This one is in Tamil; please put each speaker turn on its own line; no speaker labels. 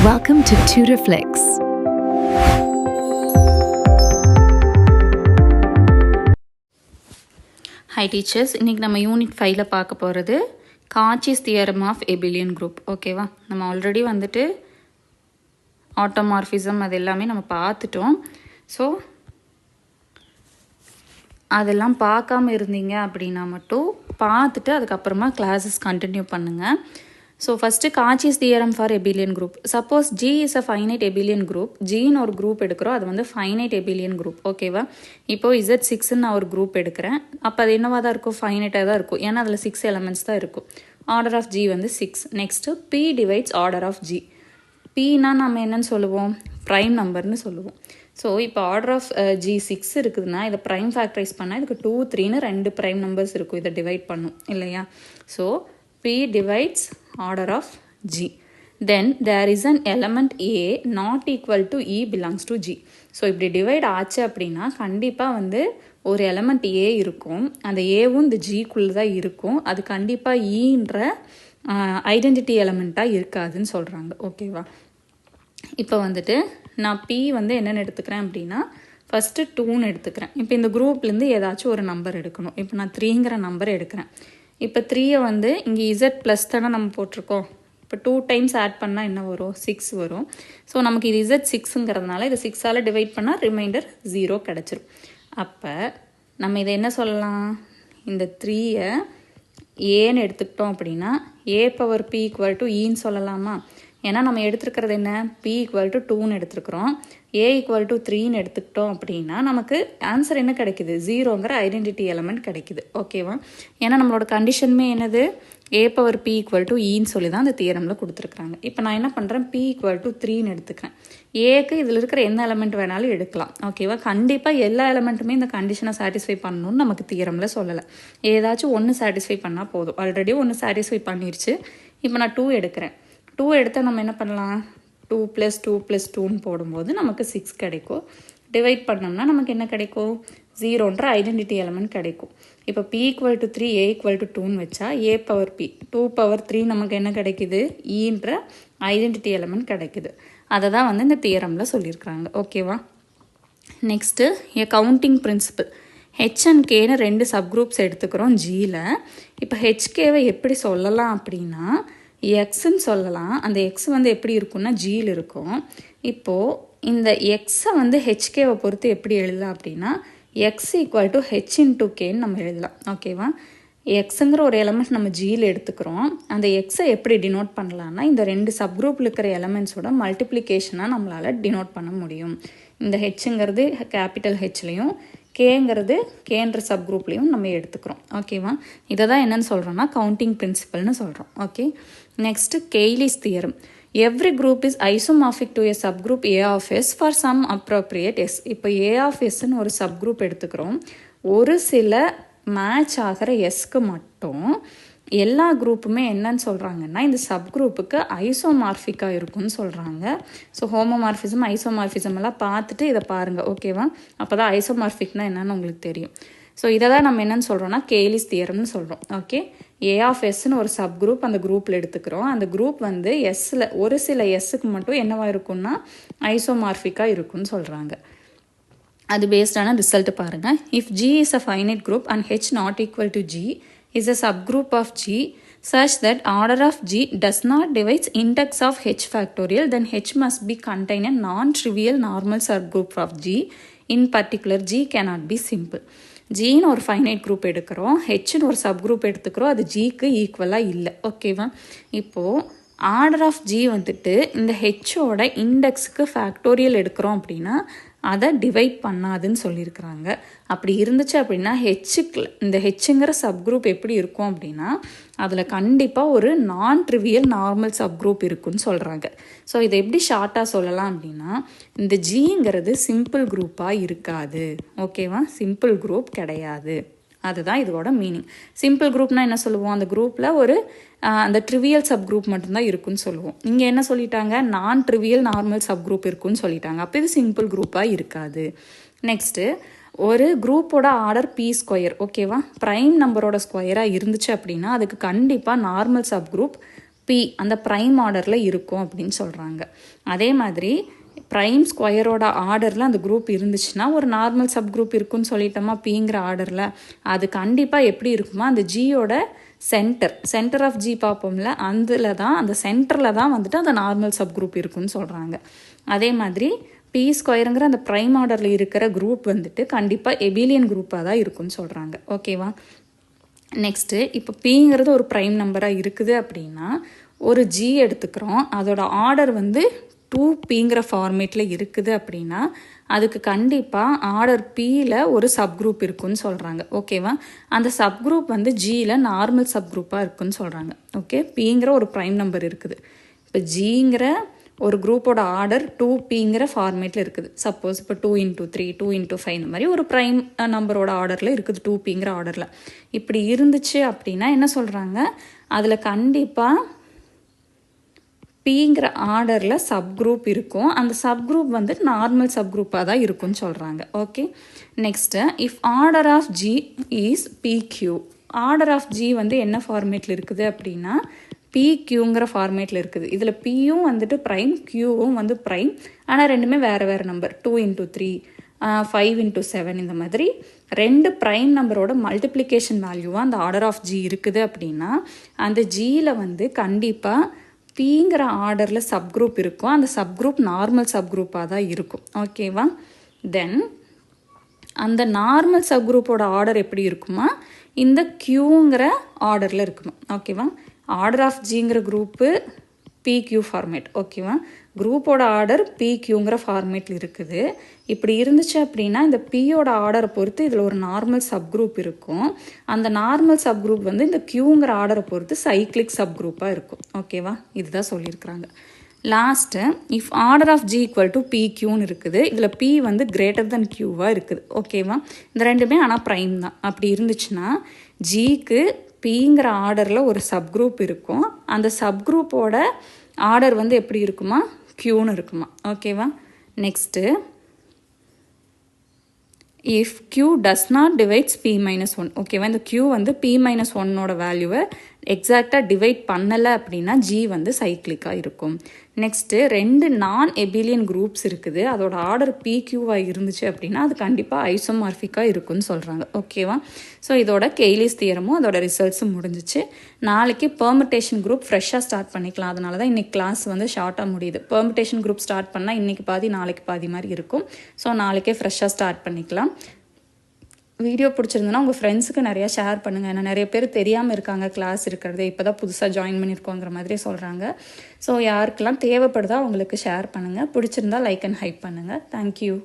Welcome to TutorFlix.
Hi teachers, இன்னைக்கு நம்ம யூனிட் 5ல பார்க்க போகிறது Cauchy's theorem of abelian group. ஓகேவா, நம்ம ஆல்ரெடி வந்துட்டு ஆட்டோமார்ஃபிசம் அது எல்லாமே நம்ம பார்த்துட்டோம். ஸோ அதெல்லாம் பார்க்காம இருந்தீங்க அப்படின்னா மட்டும் பார்த்துட்டு அதுக்கப்புறமா கிளாஸஸ் கண்டினியூ பண்ணுங்கள். So first Cauchy's theorem for abelian group. Suppose G is a finite abelian group, ஜின்னு ஒரு குரூப் எடுக்கிறோம், அது வந்து ஃபைனைட் எபிலியன் குரூப். ஓகேவா, இப்போது Z6ன்னு நான் ஒரு குரூப் எடுக்கிறேன். அப்போ அது என்னவாக தான் இருக்கும், ஃபைனைட்டாக தான் இருக்கும். ஏன்னா அதில் 6 எலமெண்ட்ஸ் தான் இருக்கும். ஆர்டர் ஆஃப் ஜி வந்து 6. Next P divides order of G. Pனா நம்ம என்னன்னு சொல்லுவோம், ப்ரைம் நம்பர்னு சொல்லுவோம். ஸோ இப்போ ஆர்டர் ஆஃப் ஜி 6 இருக்குதுன்னா இதை ப்ரைம் ஃபேக்டரைஸ் பண்ணால் இதுக்கு 2, 3ன்னு 2 ப்ரைம் நம்பர்ஸ் இருக்கும். இதை டிவைட் பண்ணும் இல்லையா. So P divides order of G. Then there is an element A not equal to E belongs to G. So இப்படி டிவைட் ஆச்சு அப்படின்னா கண்டிப்பாக வந்து ஒரு எலமெண்ட் A இருக்கும், அந்த ஏவும் இந்த ஜிக்குள்ளே தான் இருக்கும். அது கண்டிப்பாக ஈன்ற ஐடென்டிட்டி எலமெண்ட்டாக இருக்காதுன்னு சொல்கிறாங்க. ஓகேவா, இப்போ வந்துட்டு நான் P வந்து என்னென்னு எடுத்துக்கிறேன் அப்படின்னா ஃபஸ்ட்டு 2ன்னு எடுத்துக்கிறேன். இப்போ இந்த குரூப்லேருந்து ஏதாச்சும் ஒரு நம்பர் எடுக்கணும். இப்போ நான் 3ங்கிற நம்பர் எடுக்கிறேன். இப்போ 3யை வந்து இங்கே Z ப்ளஸ் தானே நம்ம போட்டிருக்கோம். இப்போ 2 டைம்ஸ் ஆட் பண்ணால் என்ன வரும், 6 வரும். ஸோ நமக்கு இது Z6ங்கிறதுனால இதை 6ஆல் டிவைட் பண்ணால் ரிமைண்டர் 0 கிடச்சிரும். அப்போ நம்ம இதை என்ன சொல்லலாம், இந்த 3யை ஏன்னு எடுத்துக்கிட்டோம் அப்படின்னா A power P equal to ஈன்னு சொல்லலாமா. ஏன்னா நம்ம எடுத்துருக்கிறது என்ன, P ஈக்குவல் டு 2ன்னு எடுத்துருக்குறோம், A ஈக்குவல் டு 3ன்னு எடுத்துக்கிட்டோம் அப்படின்னா நமக்கு ஆன்சர் என்ன கிடைக்குது, 0ங்கிற ஐடென்டிட்டி எலமெண்ட் கிடைக்குது. ஓகேவா, ஏன்னா நம்மளோட கண்டிஷனுமே என்னது, A power P equal to ஈன்னு சொல்லி தான் அந்த தியரமில் கொடுத்துருக்குறாங்க. இப்போ நான் என்ன பண்ணுறேன், P ஈக்குவல் டு 3ன்னு எடுத்துக்கிறேன். ஏக்கு இதில் இருக்கிற எந்த எலமெண்ட் வேணாலும் எடுக்கலாம். ஓகேவா, கண்டிப்பாக எல்லா எலமெண்ட்டுமே இந்த கண்டிஷனை சாட்டிஸ்ஃபை பண்ணணும்னு நமக்கு தியரமில் சொல்லலை. ஏதாச்சும் ஒன்று சாட்டிஸ்ஃபை பண்ணால் போதும். ஆல்ரெடி ஒன்று சாட்டிஸ்ஃபை பண்ணிருச்சு. இப்போ நான் 2 எடுக்கிறேன். 2 எடுத்தால் நம்ம என்ன பண்ணலாம், 2 + 2 + 2ன்னு போடும்போது நமக்கு 6 கிடைக்கும். டிவைட் பண்ணோம்னா நமக்கு என்ன கிடைக்கும், 0ன்ற ஐடென்டிட்டி எலமெண்ட் கிடைக்கும். இப்போ P equal to 3, A equal to 2ன்னு வச்சா A பவர் P 2 பவர் 3 நமக்கு என்ன கிடைக்குது, ஈன்ற ஐடென்டிட்டி எலமெண்ட் கிடைக்குது. அதை தான் வந்து இந்த தியரமில் சொல்லியிருக்கிறாங்க. ஓகேவா, next a counting principle. H and Kன்னு 2 சப்குரூப்ஸ் எடுத்துக்கிறோம் ஜியில். இப்போ HKவை எப்படி சொல்லலாம் அப்படின்னா எக்ஸ்ன்னு சொல்லலாம். அந்த எக்ஸ் வந்து எப்படி இருக்குன்னா ஜியில் இருக்கும். இப்போது இந்த எக்ஸை வந்து ஹெச்கேவை பொறுத்து எப்படி எழுதலாம் அப்படின்னா X equal to H into கேன்னு நம்ம எழுதலாம். ஓகேவா, எக்ஸுங்கிற ஒரு எலமெண்ட் நம்ம ஜியில் எடுத்துக்கிறோம். அந்த எக்ஸை எப்படி டினோட் பண்ணலான்னா இந்த 2 சப்குரூப்பில் இருக்கிற எலமெண்ட்ஸோட மல்டிப்ளிகேஷனாக நம்மளால் டினோட் பண்ண முடியும். இந்த ஹெச்ங்கிறது கேபிட்டல் ஹெச்லேயும் கேங்கிறது கேன்ற சப்குரூப்லேயும் நம்ம எடுத்துக்கிறோம். ஓகேவா, இதை தான் என்னென்னு சொல்கிறோன்னா கவுண்டிங் பிரின்சிபல்னு சொல்கிறோம். Okay, next Cayley's theorem. Every group is isomorphic to a subgroup A of S for some appropriate S. இப்போ A of Sன்னு ஒரு சப்குரூப் எடுத்துக்கிறோம். ஒரு சில மேட்ச் ஆகிற எஸ்க்கு மட்டும் எல்லா குரூப்புமே என்னன்னு சொல்கிறாங்கன்னா இந்த சப்குரூப்புக்கு ஐசோமார்ஃபிக்காக இருக்குன்னு சொல்கிறாங்க. ஸோ ஹோமோமார்ஃபிசம் ஐசோமார்ஃபிசம் எல்லாம் பார்த்துட்டு இதை பாருங்கள். ஓகேவா, அப்போ தான் ஐசோமார்ஃபிக்னா என்னன்னு உங்களுக்கு தெரியும். ஸோ இதை தான் நம்ம என்னென்னு சொல்கிறோன்னா கெய்லிஸ் தியரம்னு சொல்கிறோம். ஓகே, A of Sன்னு ஒரு சப் குரூப் அந்த குரூப்பில் எடுத்துக்கிறோம். அந்த குரூப் வந்து எஸ்ஸில் ஒரு சில எஸ்ஸுக்கு மட்டும் என்னவாக இருக்குன்னா ஐசோமார்ஃபிக்காக இருக்குன்னு சொல்கிறாங்க. அது பேஸ்டான ரிசல்ட் பாருங்கள். If G is a finite group and H not equal to G is a subgroup of G such that order of G does not divides index of H factorial, then H must be contain a non-trivial normal subgroup of G. In particular, G cannot be simple. Gன்னு ஒரு ஃபைனைட் குரூப் எடுக்கிறோம், ஹெச்னு ஒரு சப்குரூப் எடுத்துக்கிறோம், அது ஜிக்கு ஈக்குவலாக இல்லை. ஓகேவா, இப்போது ஆர்டர் ஆஃப் ஜி வந்துட்டு இந்த ஹெச்சோட இண்டெக்ஸுக்கு ஃபேக்டோரியல் எடுக்கிறோம் அப்படின்னா அதை டிவைட் பண்ணாதுன்னு சொல்லியிருக்கிறாங்க. அப்படி இருந்துச்சு அப்படின்னா ஹெச்சுக்கு இந்த ஹெச்சுங்கிற சப்குரூப் எப்படி இருக்கும் அப்படின்னா அதில் கண்டிப்பாக ஒரு நான் ட்ரிவியல் நார்மல் சப்குரூப் இருக்குன்னு சொல்கிறாங்க. ஸோ இதை எப்படி ஷார்ட்டாக சொல்லலாம் அப்படின்னா இந்த ஜிங்கிறது சிம்பிள் குரூப்பாக இருக்காது. ஓகேவா, சிம்பிள் குரூப் கிடையாது. அதுதான் இதோட மீனிங். சிம்பிள் குரூப்னால் என்ன சொல்லுவோம், அந்த குரூப்பில் ஒரு அந்த ட்ரிவியல் சப் குரூப் மட்டும்தான் இருக்குன்னு சொல்லுவோம். இங்கே என்ன சொல்லிட்டாங்க, நான் ட்ரிவியல் நார்மல் சப் குரூப் இருக்குன்னு சொல்லிட்டாங்க. அப்போ இது சிம்பிள் குரூப்பாக இருக்காது. நெக்ஸ்ட்டு ஒரு குரூப்போட ஆர்டர் P². ஓகேவா, ப்ரைம் நம்பரோட ஸ்கொயராக இருந்துச்சு அப்படின்னா அதுக்கு கண்டிப்பாக நார்மல் சப் குரூப் பி அந்த ப்ரைம் ஆர்டரில் இருக்கும் அப்படின்னு சொல்கிறாங்க. அதே மாதிரி ப்ரைம் ஸ்கொயரோட ஆர்டரில் அந்த குரூப் இருந்துச்சுன்னா ஒரு நார்மல் சப் குரூப் இருக்குன்னு சொல்லிட்டோமா பிங்கிற ஆர்டரில், அது கண்டிப்பாக எப்படி இருக்குமா அந்த ஜியோட சென்டர் ஆஃப் ஜி பார்ப்போம்ல, அந்த சென்டரில் தான் வந்துட்டு அந்த நார்மல் சப் குரூப் இருக்குன்னு சொல்கிறாங்க. அதே மாதிரி பி ஸ்கொயருங்கிற அந்த ப்ரைம் ஆர்டரில் இருக்கிற குரூப் வந்துட்டு கண்டிப்பாக எபிலியன் குரூப்பாக தான் இருக்குன்னு சொல்கிறாங்க. ஓகேவா? நெக்ஸ்ட்டு இப்போ பிங்கிறது ஒரு ப்ரைம் நம்பராக இருக்குது அப்படின்னா ஒரு ஜி எடுத்துக்கிறோம், அதோட ஆர்டர் வந்து 2Pங்கிற ஃபார்மேட்டில் இருக்குது அப்படின்னா அதுக்கு கண்டிப்பாக ஆர்டர் பியில் ஒரு சப் குரூப் இருக்குன்னு சொல்கிறாங்க. ஓகேவா? அந்த சப் குரூப் வந்து ஜியில் நார்மல் சப் குரூப்பாக இருக்குன்னு சொல்கிறாங்க. ஓகே, பிங்கிற ஒரு ப்ரைம் நம்பர் இருக்குது. இப்போ ஜிங்கிற ஒரு குரூப்போட ஆர்டர் 2Pங்கிற ஃபார்மேட்டில் இருக்குது. சப்போஸ் இப்போ 2x3 2x5 இந்த மாதிரி ஒரு ப்ரைம் நம்பரோட ஆர்டரில் இருக்குது 2Pங்கிற ஆர்டரில். இப்படி இருந்துச்சு அப்படின்னா என்ன சொல்கிறாங்க, அதில் கண்டிப்பாக பிங்கிற ஆர்டரில் சப் குரூப் இருக்கும். அந்த சப் குரூப் வந்து நார்மல் சப் குரூப்பாக தான் இருக்குன்னு சொல்கிறாங்க. Okay, next if order of G is p q. Order of G வந்து என்ன ஃபார்மேட்டில் இருக்குது அப்படின்னா பிக்யூங்கிற ஃபார்மேட்டில் இருக்குது. இதில் பியும் வந்துட்டு ப்ரைம், கியூவும் வந்து ப்ரைம், ஆனால் ரெண்டுமே வேறு வேறு நம்பர். 2x3 5x7 இந்த மாதிரி ரெண்டு ப்ரைம் நம்பரோட மல்டிப்ளிகேஷன் வேல்யூவாக அந்த ஆர்டர் ஆஃப் ஜி இருக்குது அப்படின்னா அந்த ஜியில் வந்து கண்டிப்பாக பிங்கிற ஆர்டரில் சப் குரூப் இருக்கும். அந்த சப் குரூப் நார்மல் சப் குரூப்பாக தான் இருக்கும். ஓகேவா? தென் அந்த நார்மல் சப் குரூப்போட ஆர்டர் எப்படி இருக்குமா, இந்த கியூங்கிற ஆர்டரில் இருக்குமா. ஓகேவா? ஆர்டர் ஆஃப் ஜிங்கிற குரூப்பு பிக்யூ ஃபார்மேட். ஓகேவா? குரூப்போட ஆர்டர் பிக்யூங்கிற ஃபார்மேட்டில் இருக்குது. இப்படி இருந்துச்சு அப்படின்னா இந்த பியோட ஆர்டரை பொறுத்து இதில் ஒரு நார்மல் சப் குரூப் இருக்கும். அந்த நார்மல் சப் குரூப் வந்து இந்த கியூங்கிற ஆர்டரை பொறுத்து சைக்ளிக் சப் குரூப்பாக இருக்கும். ஓகேவா? இதுதான் சொல்லியிருக்கிறாங்க. Last if order of G equal to பிக்யூன்னு இருக்குது. இதில் பி வந்து கிரேட்டர் தென் கியூவாக இருக்குது. ஓகேவா? இந்த ரெண்டுமே ஆனால் ப்ரைம் தான். அப்படி இருந்துச்சுன்னா ஜிக்கு பிங்கிற ஆர்டரில் ஒரு சப் குரூப் இருக்கும். அந்த சப் குரூப்போட ஆர்டர் வந்து எப்படி இருக்குமா, கியூன்னு இருக்குமா. ஓகேவா? Next if q does not divides p-1. ஓகேவா? இந்த q வந்து p-1ஓட வேல்யூவை எக்ஸாக்டாக டிவைட் பண்ணலை அப்படின்னா ஜி வந்து சைக்ளிக்காக இருக்கும். நெக்ஸ்ட்டு ரெண்டு நான் எபிலியன் குரூப்ஸ் இருக்குது, அதோட ஆர்டர் பிக்யூவாக இருந்துச்சு அப்படின்னா அது கண்டிப்பாக ஐசோமார்ஃபிக்காக இருக்குன்னு சொல்கிறாங்க. ஓகேவா? ஸோ இதோட கெய்லிஸ் தியரமும் அதோட ரிசல்ட்ஸும் முடிஞ்சிச்சு. நாளைக்கு பெர்முட்டேஷன் குரூப் ஃப்ரெஷ்ஷாக ஸ்டார்ட் பண்ணிக்கலாம். அதனால தான் இன்றைக்கி கிளாஸ் வந்து ஷார்ட்டாக முடியுது. பெர்முட்டேஷன் குரூப் ஸ்டார்ட் பண்ணால் இன்றைக்கி பாதி நாளைக்கு பாதி மாதிரி இருக்கும். ஸோ நாளைக்கே ஃப்ரெஷ்ஷாக ஸ்டார்ட் பண்ணிக்கலாம். வீடியோ பிடிச்சிருந்தனா உங்கள் ஃப்ரெண்ட்ஸுக்கு நிறையா ஷேர் பண்ணுங்கள். ஏன்னா நிறைய பேர் தெரியாமல் இருக்காங்க கிளாஸ் இருக்கிறது, இப்போ தான் புதுசாக ஜாயின் பண்ணியிருக்கோங்கிற மாதிரி சொல்கிறாங்க. ஸோ யாருக்கெல்லாம் தேவைப்படுதோ அவங்களுக்கு ஷேர் பண்ணுங்கள். பிடிச்சிருந்தா லைக் அண்ட் ஹைப் பண்ணுங்கள். தேங்க்யூ.